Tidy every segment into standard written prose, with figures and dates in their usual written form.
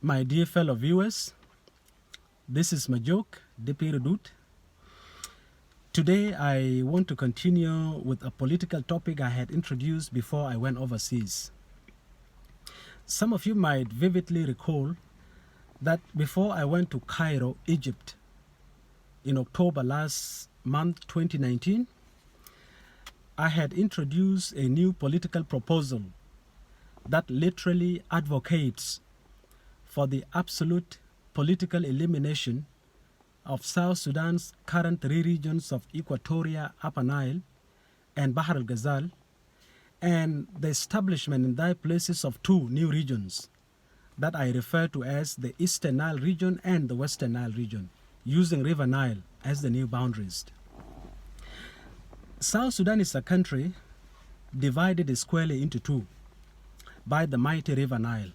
My dear fellow viewers, this is Majok Depirudut. Today I want to continue with a political topic I had introduced before I went overseas. Some of you might vividly recall that before I went to Cairo, Egypt, in October last month, 2019, I had introduced a new political proposal that literally advocates for the absolute political elimination of South Sudan's current three regions of Equatoria, Upper Nile, and Bhar El Ghazal, and the establishment in their places of two new regions that I refer to as the Eastern Nile region and the Western Nile region, using River Nile as the new boundaries. South Sudan is a country divided squarely into two by the mighty River Nile.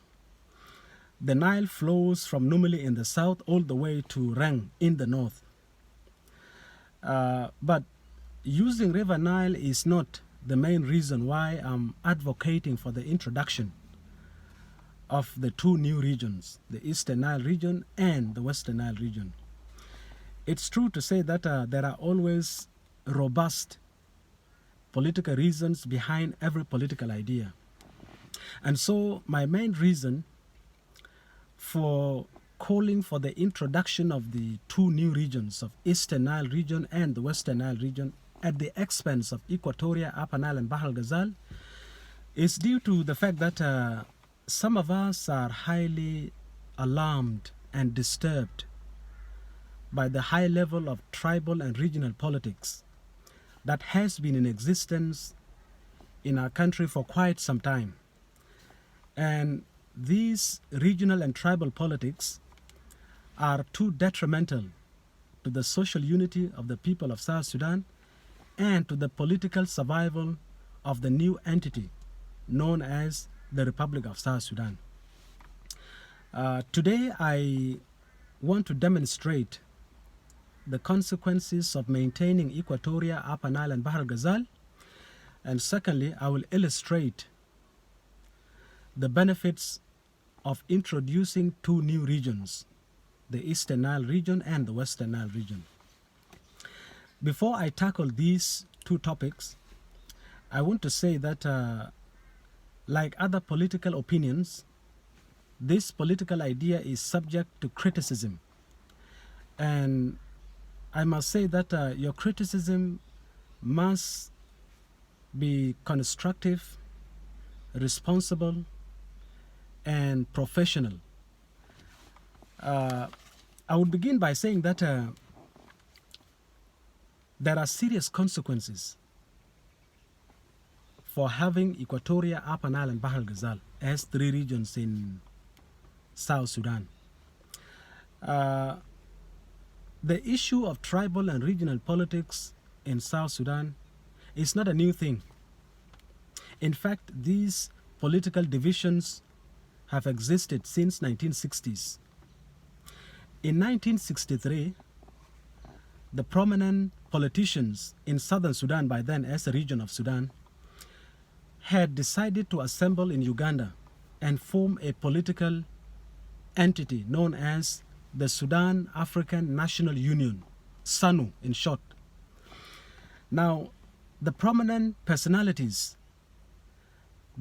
The Nile flows from Numili in the south all the way to Rang in the north. But using River Nile is not the main reason why I'm advocating for the introduction of the two new regions, the Eastern Nile region and the Western Nile region. It's true to say that there are always robust political reasons behind every political idea. And so my main reason for calling for the introduction of the two new regions of Eastern Nile region and the Western Nile region at the expense of Equatoria, Upper Nile, and Bhar El Ghazal is due to the fact that some of us are highly alarmed and disturbed by the high level of tribal and regional politics that has been in existence in our country for quite some time. And these regional and tribal politics are too detrimental to the social unity of the people of South Sudan and to the political survival of the new entity known as the Republic of South Sudan. Today I want to demonstrate the consequences of maintaining Equatoria, Upper Nile, and Bhar El Ghazal, and secondly I will illustrate the benefits of introducing two new regions, the Eastern Nile region and the Western Nile region. Before I tackle these two topics, I want to say that like other political opinions, this political idea is subject to criticism. And I must say that your criticism must be constructive, responsible, and professional. I would begin by saying that there are serious consequences for having Equatoria, Upper Nile, and Bhar El Ghazal as three regions in South Sudan. The issue of tribal and regional politics in South Sudan is not a new thing. In fact, these political divisions have existed since 1960s. In 1963, the prominent politicians in southern Sudan, by then as a region of Sudan, had decided to assemble in Uganda and form a political entity known as the Sudan African National Union, SANU in short. Now, the prominent personalities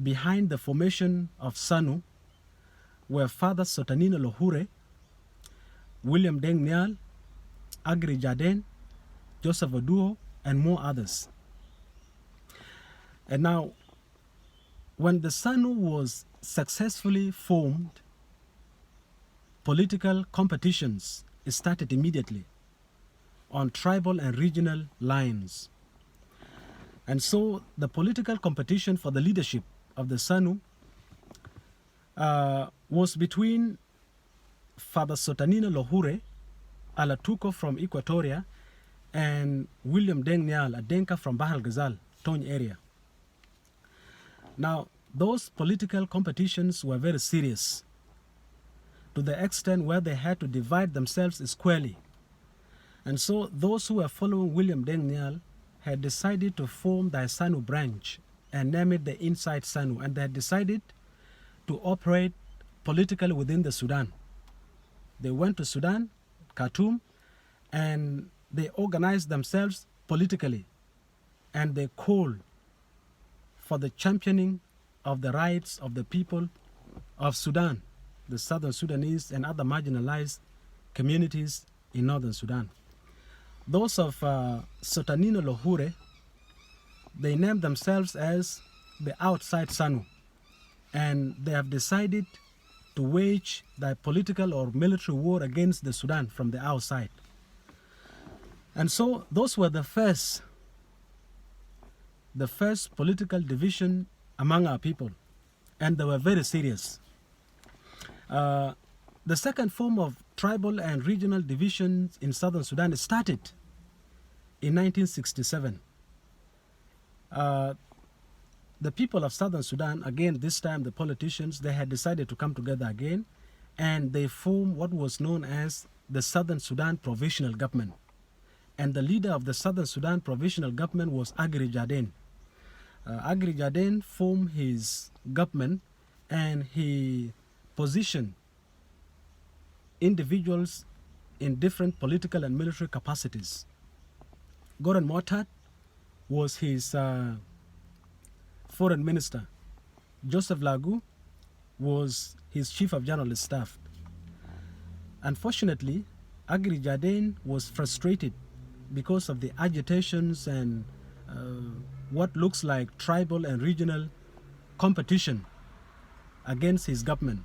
behind the formation of SANU were Father Sotanino Lohure, William Deng Nial, Agri Jaden, Joseph Oduo, and more others. And now, when the SANU was successfully formed, political competitions started immediately on tribal and regional lines. And so the political competition for the leadership of the SANU was between Father Sotanino Lohure, Alatuko from Equatoria, and William Deng Nial, a Denka from Bhar El Ghazal, Tony area. Now, those political competitions were very serious to the extent where they had to divide themselves squarely. And so those who were following William Deng Nial had decided to form their SANU branch and name it the Inside SANU, and they had decided to operate politically within the Sudan They went to Sudan, Khartoum, and they organized themselves politically, and they called for the championing of the rights of the people of Sudan, the southern Sudanese and other marginalized communities in northern Sudan. Those of Sotanino Lohure, they named themselves as the outside Sanu, and they have decided to wage their political or military war against the Sudan from the outside. And so those were the first political division among our people, and they were very serious. The second form of tribal and regional divisions in southern Sudan started in 1967. The people of southern Sudan, again, this time the politicians, they had decided to come together again, and they formed what was known as the Southern Sudan Provisional Government. And the leader of the Southern Sudan Provisional Government was Agri Jaden. Agri Jaden formed his government, and he positioned individuals in different political and military capacities. Goran Motat was his foreign minister. Joseph Lagu was his chief of general staff. Unfortunately, Agri Jaden was frustrated because of the agitations and what looks like tribal and regional competition against his government.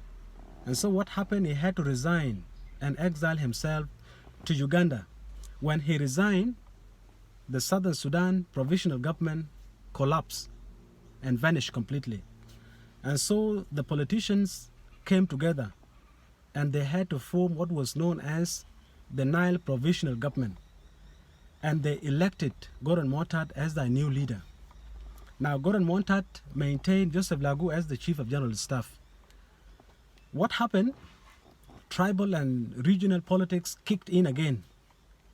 And so what happened, he had to resign and exile himself to Uganda. When he resigned, the Southern Sudan Provisional Government collapsed and vanished completely. And so the politicians came together, and they had to form what was known as the Nile Provisional Government. And they elected Goran Motat as their new leader. Now, Goran Motat maintained Joseph Lagu as the chief of general staff. What happened? Tribal and regional politics kicked in again.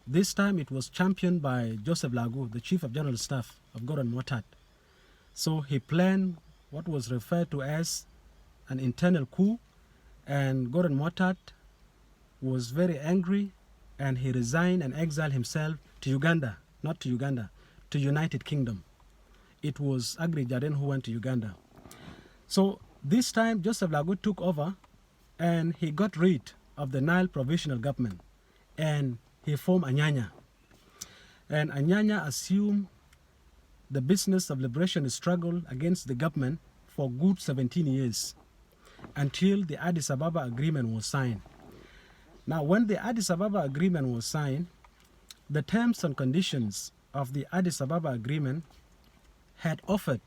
This time it was championed by Joseph Lagu, the chief of general staff of Goran Motat. So he planned what was referred to as an internal coup, and Goran Motat was very angry, and he resigned and exiled himself to Uganda, not to Uganda, to United Kingdom. It was Agri Jaden who went to Uganda. So this time Joseph Lagu took over, and he got rid of the Nile Provisional Government, and he formed Anyanya. And Anyanya assumed the business of liberation struggle against the government for good 17 years, until the Addis Ababa Agreement was signed. Now, when the Addis Ababa Agreement was signed, the terms and conditions of the Addis Ababa Agreement had offered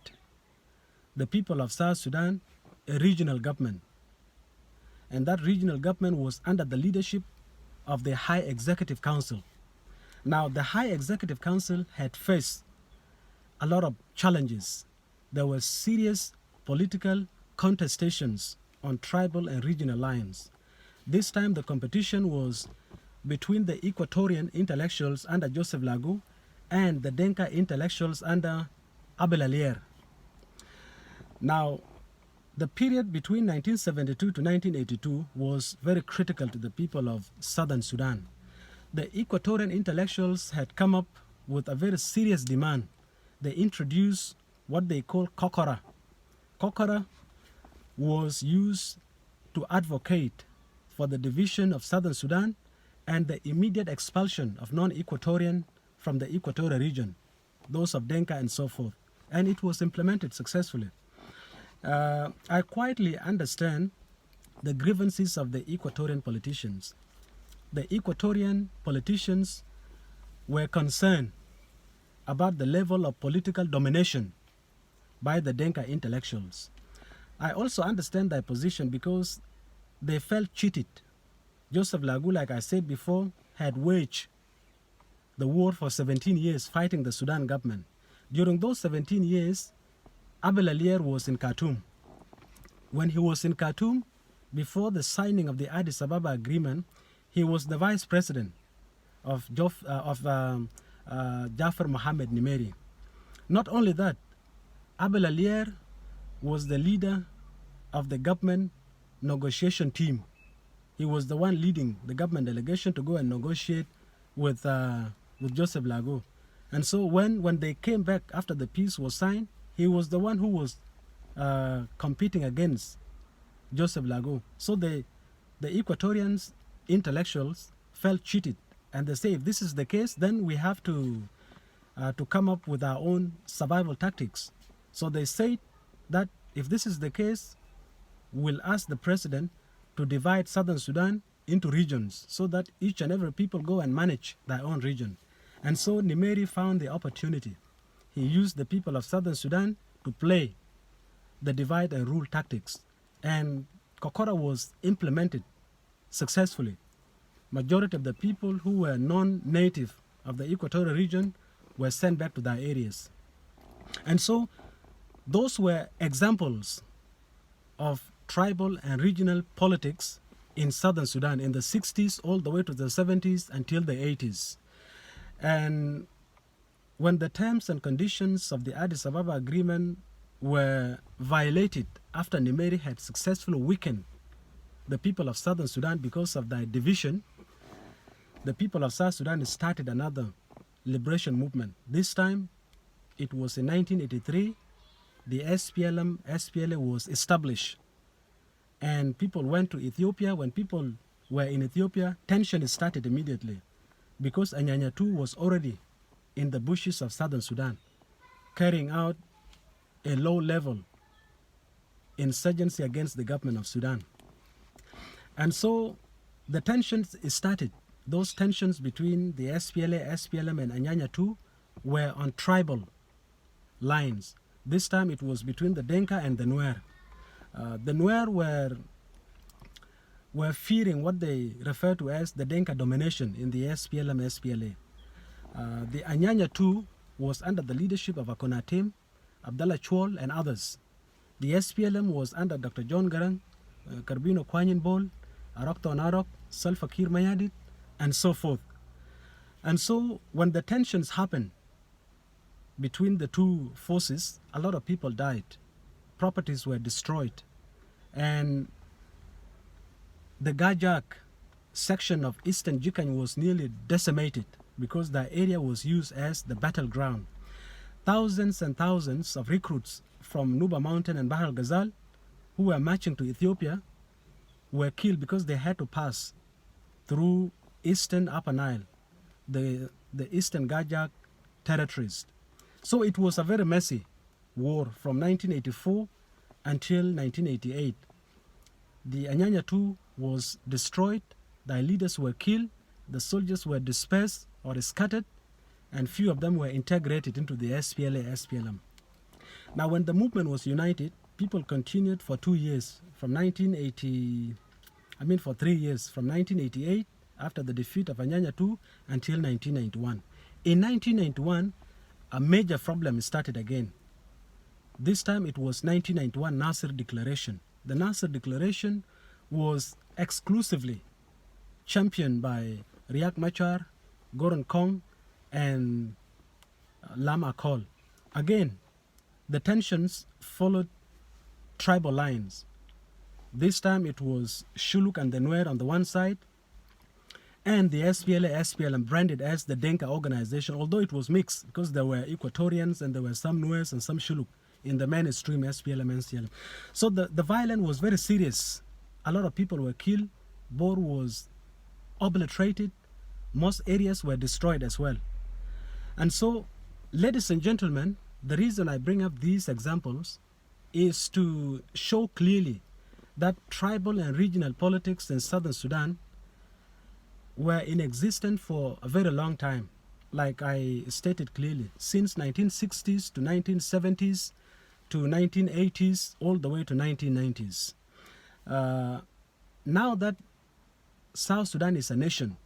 the people of South Sudan a regional government. And that regional government was under the leadership of the High Executive Council. Now, the High Executive Council had faced a lot of challenges. There were serious political contestations on tribal and regional lines. This time the competition was between the Equatorian intellectuals under Joseph Lagu and the Denka intellectuals under Abel Alier. Now, the period between 1972 to 1982 was very critical to the people of southern Sudan. The Equatorian intellectuals had come up with a very serious demand. They introduced what they call Kokora. Kokora was used to advocate for the division of southern Sudan and the immediate expulsion of non-Equatorian from the Equatorial region, those of Denka and so forth. And it was implemented successfully. I quietly understand the grievances of the Equatorian politicians. The Equatorian politicians were concerned about the level of political domination by the Denka intellectuals. I also understand their position because they felt cheated. Joseph Lagu, like I said before, had waged the war for 17 years fighting the Sudan government. During those 17 years, Abel Alier was in Khartoum. When he was in Khartoum, before the signing of the Addis Ababa Agreement, he was the vice president of Jafar Mohammed Nimeri. Not only that, Abel Alier was the leader of the government negotiation team he was the one leading the government delegation to go and negotiate with Joseph Lago. And so when they came back after the peace was signed, he was the one who was competing against Joseph Lago. So the Equatorians intellectuals felt cheated, and they say, if this is the case, then we have to come up with our own survival tactics. So they said that if this is the case, we'll ask the president to divide Southern Sudan into regions so that each and every people go and manage their own region. And so Nimeri found the opportunity. He used the people of Southern Sudan to play the divide and rule tactics. And Kokora was implemented successfully. Majority of the people who were non-native of the Equatorial region were sent back to their areas. And so those were examples of tribal and regional politics in Southern Sudan in the 60s all the way to the 70s until the 80s. And when the terms and conditions of the Addis Ababa Agreement were violated after Nimeri had successfully weakened the people of Southern Sudan because of their division, the people of South Sudan started another liberation movement. This time, it was in 1983, the SPLA was established. And people went to Ethiopia. When people were in Ethiopia, tension started immediately because Anyanya II was already in the bushes of Southern Sudan, carrying out a low-level insurgency against the government of Sudan. And so the tensions started. Those tensions between the SPLA, SPLM, and Anyanya II were on tribal lines. This time it was between the Denka and the Nuer. The Nuer were fearing what they refer to as the Denka domination in the SPLM, SPLA. The Anyanya II was under the leadership of Akonatim, Abdallah Chwol, and others. The SPLM was under Dr. John Garang, Karbino Kwanyin Bol, Arokto Narok, Salva Kiir Mayardit, and so forth. And so when the tensions happened between the two forces, a lot of people died. Properties were destroyed. And the Gajak section of Eastern Jikany was nearly decimated because the area was used as the battleground. Thousands and thousands of recruits from Nuba Mountain and Bahr El Ghazal who were marching to Ethiopia were killed because they had to pass through Eastern Upper Nile, the Eastern Gajak territories. So it was a very messy war from 1984 until 1988. The Anyanya II was destroyed, their leaders were killed, the soldiers were dispersed or scattered, and few of them were integrated into the SPLA, SPLM. Now when the movement was united, people continued for 2 years, for 3 years, from 1988, after the defeat of Anyanya II, until 1991. In 1991, a major problem started again. This time it was 1991 Nasser Declaration. The Nasser Declaration was exclusively championed by Riek Machar, Goran Kong, and Lam Akol. Again, the tensions followed tribal lines. This time it was Shuluk and the Nuer on the one side, and the SPLA, SPLM branded as the Denka organization, although it was mixed because there were Equatorians and there were some Nuers and some Shuluk in the mainstream SPLM, SPLM. So the violence was very serious. A lot of people were killed. Bor was obliterated. Most areas were destroyed as well. And so, ladies and gentlemen, the reason I bring up these examples is to show clearly that tribal and regional politics in Southern Sudan were in existence for a very long time, like I stated clearly, since 1960s to 1970s to 1980s, all the way to 1990s. Now that South Sudan is a nation,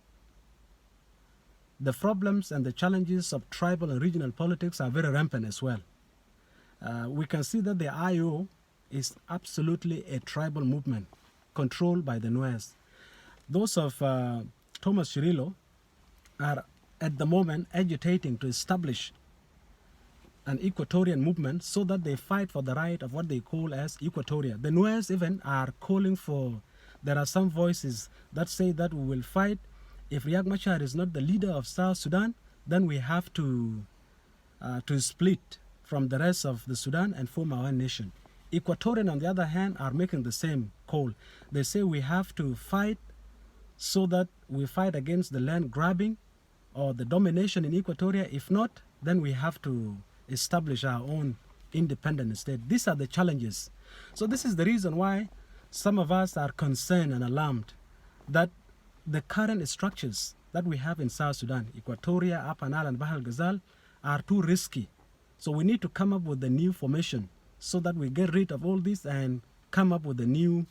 the problems and the challenges of tribal and regional politics are very rampant as well. We can see that the IO is absolutely a tribal movement controlled by the Nuers. Those of Thomas Cirillo are at the moment agitating to establish an Equatorian movement so that they fight for the right of what they call as Equatoria. The Nuers even are calling for There are some voices that say that we will fight. If Riek Machar is not the leader of South Sudan, then we have to split from the rest of the Sudan and form our own nation. Equatorian, on the other hand, are making the same call. They say we have to fight so that we fight against the land grabbing or the domination in Equatoria. If not, then we have to establish our own independent state. These are the challenges. So this is the reason why some of us are concerned and alarmed that the current structures that we have in South Sudan, Equatoria, Upper Nile, and Bhar El Ghazal, are too risky. So we need to come up with a new formation so that we get rid of all this and come up with a new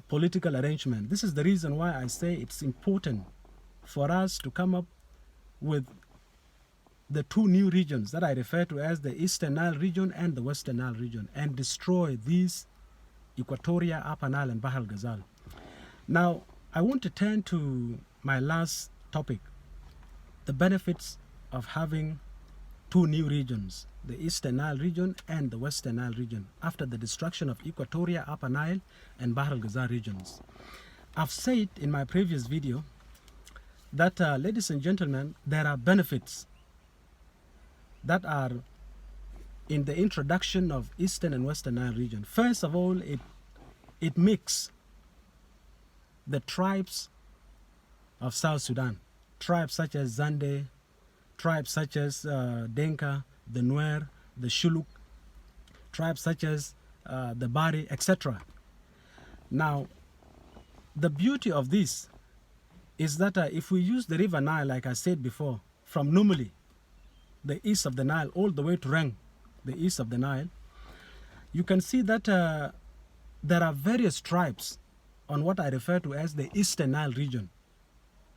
political arrangement. This is the reason why I say it's important for us to come up with the two new regions that I refer to as the Eastern Nile region and the Western Nile region, and destroy these Equatoria, Upper Nile, and Bhar El Ghazal. Now, I want to turn to my last topic, the benefits of having two new regions, the Eastern Nile region and the Western Nile region, after the destruction of Equatoria, Upper Nile, and Bhar El Ghazal regions. I've said in my previous video that, ladies and gentlemen, there are benefits that are in the introduction of Eastern and Western Nile region. First of all, it mixes the tribes of South Sudan, tribes such as Zande, tribes such as Denka, the Nuer, the Shuluk, tribes such as the Bari, etc. Now, the beauty of this is that if we use the River Nile, like I said before, from Numili, the east of the Nile, all the way to Reng, the east of the Nile, you can see that there are various tribes on what I refer to as the Eastern Nile region.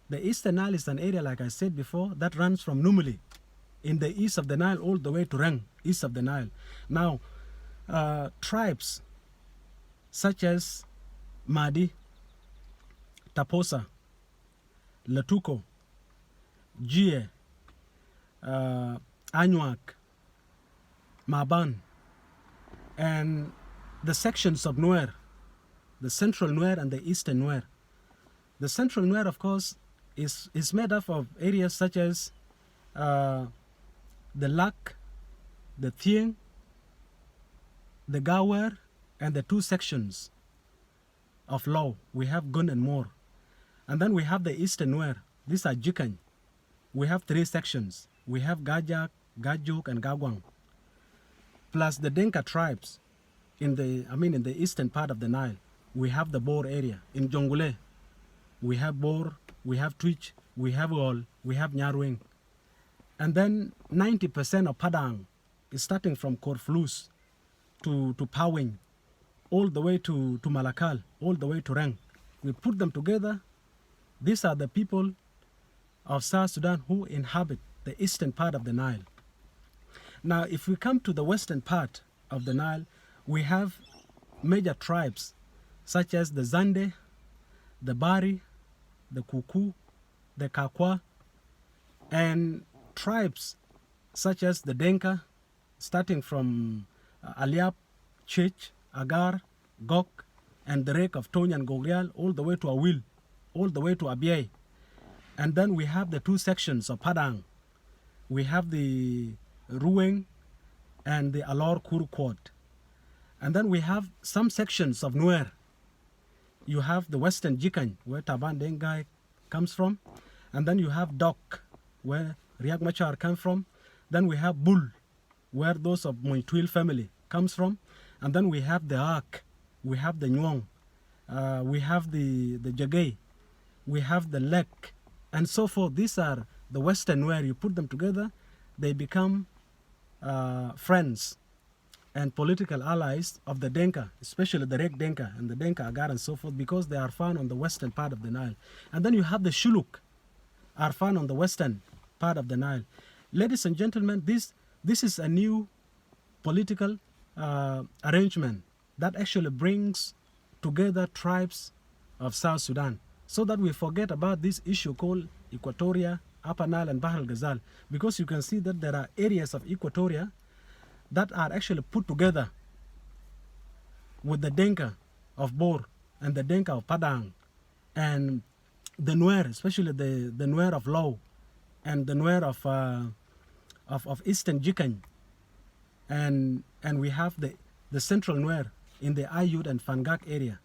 The Eastern Nile is an area, like I said before, that runs from Numili in the east of the Nile all the way to Reng, east of the Nile. Now, tribes such as Madi, Taposa, Latuko, Jie, Anuak, Maban, and the sections of Nuer, the central Nuer and the eastern Nuer. The central Nuer, of course, is made up of areas such as the Lak, the Thieng, the Gawer, and the two sections of Law. We have Gun and More. And then we have the eastern Nuer. These are Jikany. We have three sections. We have Gajak, Gajuk, and Gagwang. Plus the Denka tribes in the eastern part of the Nile. We have the Bor area. In Jongule, we have Bor, we have Twitch, we have Ol, we have Nyarweng. And then 90% of Padang is starting from Korflus to Pawing, all the way to Malakal, all the way to Reng. We put them together. These are the people of South Sudan who inhabit the eastern part of the Nile. Now, if we come to the western part of the Nile, we have major tribes such as the Zande, the Bari, the Kuku, the Kakwa, and tribes such as the Denka, starting from Aliap, Chech, Agar, Gok, and the Rek of Tony and Gogrial, all the way to Awil, all the way to Abiay. And then we have the two sections of Padang. We have the Ruweng and the Alor Kurukwot. And then we have some sections of Nuer. You have the western Jikany, where Taban Dengai comes from. And then you have Dok, where Riek Machar comes from. Then we have Bull, where those of Moitwil family comes from. And then we have the Ak, we have the Nyong, we have the Jagay, we have the Lek, and so forth. These are the western Nuer. You put them together, they become friends and political allies of the Denka, especially the Rek Denka and the Denka Agar and so forth, because they are found on the western part of the Nile. And then you have the Shuluk, are found on the western part of the Nile. Ladies and gentlemen, this is a new political arrangement that actually brings together tribes of South Sudan, so that we forget about this issue called Equatoria, Upper Nile, and Bhar El Ghazal, because you can see that there are areas of Equatoria that are actually put together with the Denka of Bor and the Denka of Padang, and the Nuer, especially the Nuer of Law, and the Nuer of Eastern Jikany, and we have the Central Nuer in the Ayud and Fangak area.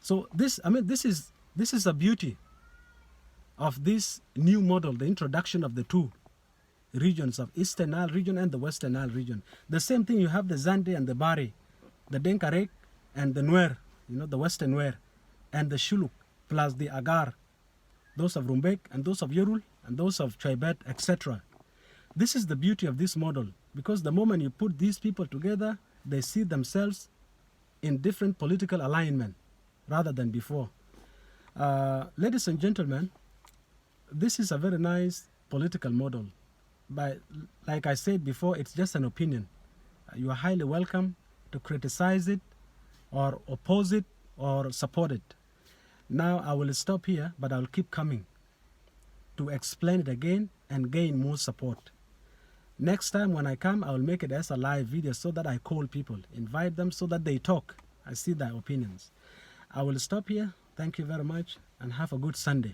So this is a beauty of this new model, the introduction of the two regions of Eastern Nile region and the Western Nile region. The same thing, you have the Zande and the Bari, the Denkarek and the Nuer, the Western Nuer, and the Shuluk, plus the Agar, those of Rumbek and those of Yerul and those of Chaibet, etc. This is the beauty of this model, because the moment you put these people together, they see themselves in different political alignment rather than before. Ladies and gentlemen, this is a very nice political model. But like I said before, it's just an opinion. You are highly welcome to criticize it or oppose it or support it. Now I will stop here, but I'll keep coming to explain it again and gain more support. Next time when I come, I will make it as a live video so that I call people, invite them so that they talk. I see their opinions. I will stop here. Thank you very much and have a good Sunday.